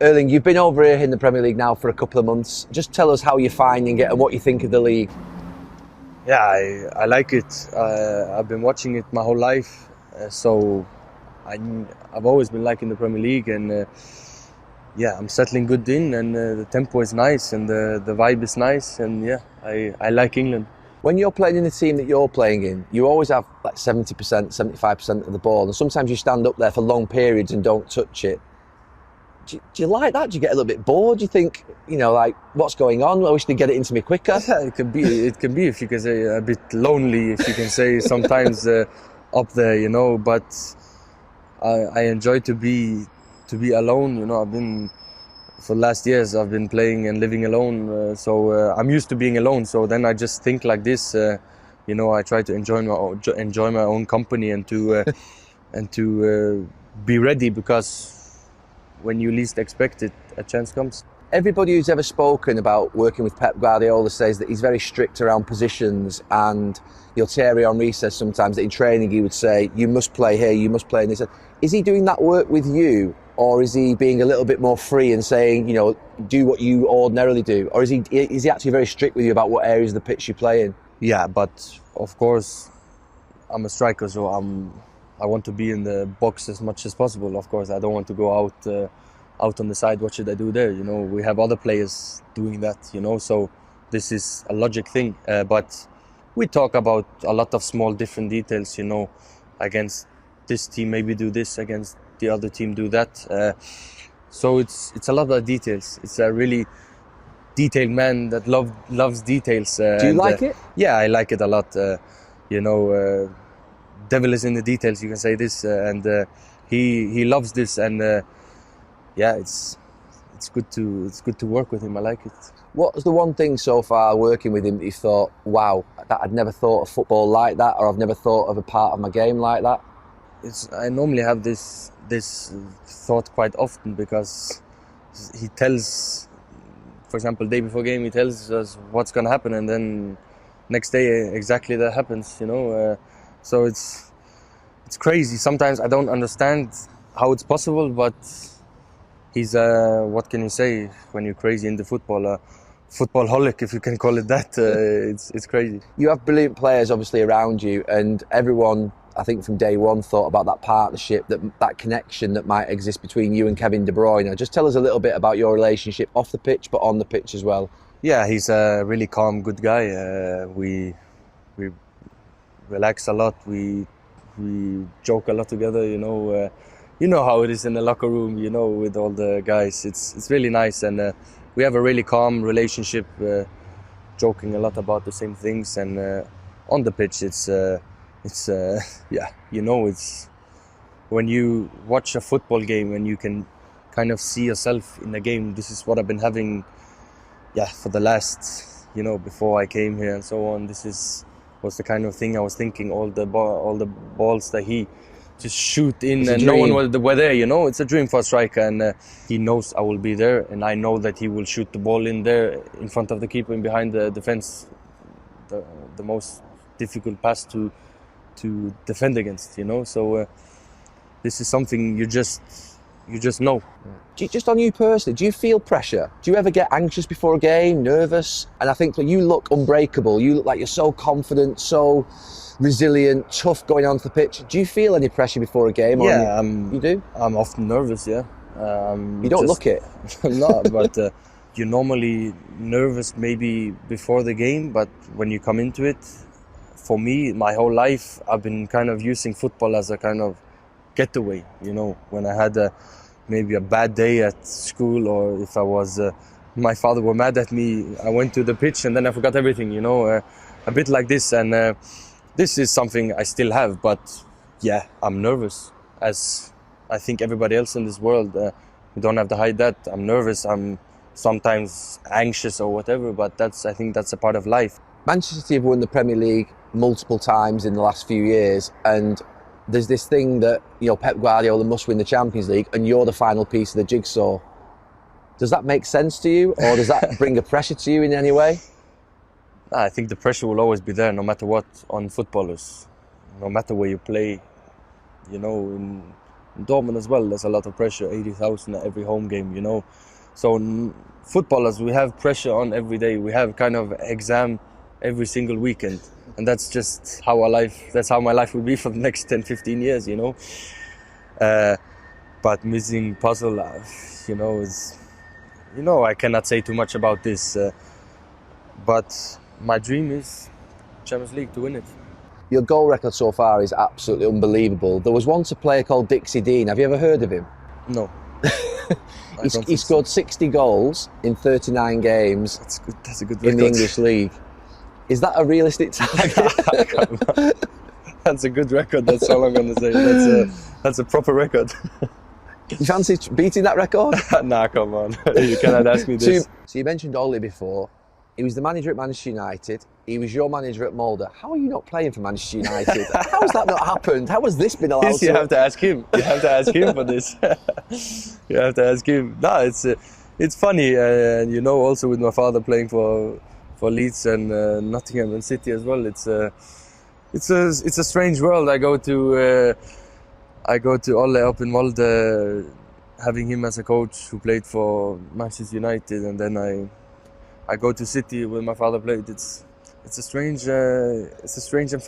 Erling, you've been over here in the Premier League now for a couple of months. Just tell us how you're finding it and what you think of the league. Yeah, I like it. I've been watching it my whole life, so I've always been liking the Premier League, and yeah, I'm settling good in, and the tempo is nice, and the vibe is nice, and yeah, I like England. When you're playing in the team that you're playing in, you always have like 70%, 75% of the ball, and sometimes you stand up there for long periods and don't touch it. Do you like that? Do you get a little bit bored? Do you think, like, what's going on? I wish they'd get it into me quicker. Yeah, it can be, if you can say, a bit lonely, if you can say, sometimes up there, but I enjoy to be alone. I've been, for the last years, I've been playing and living alone, so I'm used to being alone. So then I just think like this, I try to enjoy my own company and to be ready, because when you least expect it, a chance comes. Everybody who's ever spoken about working with Pep Guardiola says that he's very strict around positions, and Thierry Henry says sometimes that in training he would say, you must play here, you must play in this. Is he doing that work with you, or is he being a little bit more free and saying, do what you ordinarily do? Or is he actually very strict with you about what areas of the pitch you play in? Yeah, but of course, I'm a striker, so I want to be in the box as much as possible. Of course, I don't want to go out on the side. What should I do there? We have other players doing that. So this is a logic thing. But we talk about a lot of small different details. Against this team, maybe do this. Against the other team, do that. So it's a lot of details. It's a really detailed man that loves details. Do you like it? Yeah, I like it a lot. Devil is in the details, you can say this, and he loves this, and yeah, it's good to work with him. I like it. What's the one thing so far working with him that you thought, wow, that I'd never thought of football like that, or I've never thought of a part of my game like that? I normally have this thought quite often, because he tells, for example, day before game, he tells us what's going to happen, and then next day exactly that happens. So it's crazy. Sometimes I don't understand how it's possible, but he's what can you say when you're crazy into football? Football-holic, if you can call it that. It's crazy. You have brilliant players obviously around you, and everyone, I think from day one, thought about that partnership, that connection that might exist between you and Kevin De Bruyne. Just tell us a little bit about your relationship off the pitch, but on the pitch as well. Yeah, he's a really calm, good guy. We relax a lot. We joke a lot together. You know how it is in the locker room. With all the guys, it's really nice, and we have a really calm relationship. Joking a lot about the same things, and on the pitch, it's yeah. It's when you watch a football game and you can kind of see yourself in the game. This is what I've been having, for the last, before I came here and so on. This was the kind of thing I was thinking. All the balls that he just shoot in, and no one were there. It's a dream for a striker, and he knows I will be there, and I know that he will shoot the ball in there in front of the keeper and behind the defense. The most difficult pass to defend against. So this is something you just know. Just on you personally, do you feel pressure? Do you ever get anxious before a game, nervous? And I think that you look unbreakable. You look like you're so confident, so resilient, tough going onto the pitch. Do you feel any pressure before a game? Yeah, you do? I'm often nervous, yeah. You don't look it. No, but you're normally nervous maybe before the game, but when you come into it, for me, my whole life, I've been kind of using football as a kind of getaway. When I had maybe a bad day at school, or if I was, my father were mad at me, I went to the pitch and then I forgot everything, a bit like this. And this is something I still have, but yeah, I'm nervous, as I think everybody else in this world. We don't have to hide that. I'm nervous, I'm sometimes anxious or whatever, but I think that's a part of life. Manchester City have won the Premier League multiple times in the last few years, and there's this thing that Pep Guardiola must win the Champions League, and you're the final piece of the jigsaw. Does that make sense to you, or does that bring a pressure to you in any way? I think the pressure will always be there, no matter what, on footballers. No matter where you play, in In Dortmund as well, there's a lot of pressure, 80,000 at every home game, you know. So footballers, we have pressure on every day. We have kind of exam every single weekend. And that's just how that's how my life will be for the next 10, 15 years, you know. But missing puzzle, you know, I cannot say too much about this. But my dream is Champions League, to win it. Your goal record so far is absolutely unbelievable. There was once a player called Dixie Dean. Have you ever heard of him? No. He scored 60 goals in 39 games. That's a good record. In the English League. Is that a realistic target? That's a good record, that's all I'm going to say. That's a proper record. You fancy beating that record? Nah, come on. You cannot ask me this. So you mentioned Ollie before. He was the manager at Manchester United. He was your manager at Molde. How are you not playing for Manchester United? How has that not happened? How has this been allowed to? You have to ask him. You have to ask him for this. You have to ask him. No, it's funny, and you know, also with my father playing for Leeds and Nottingham and City as well. It's a strange world. I go to Ole up in Molde, having him as a coach who played for Manchester United, and then I go to City where my father played. It's a strange and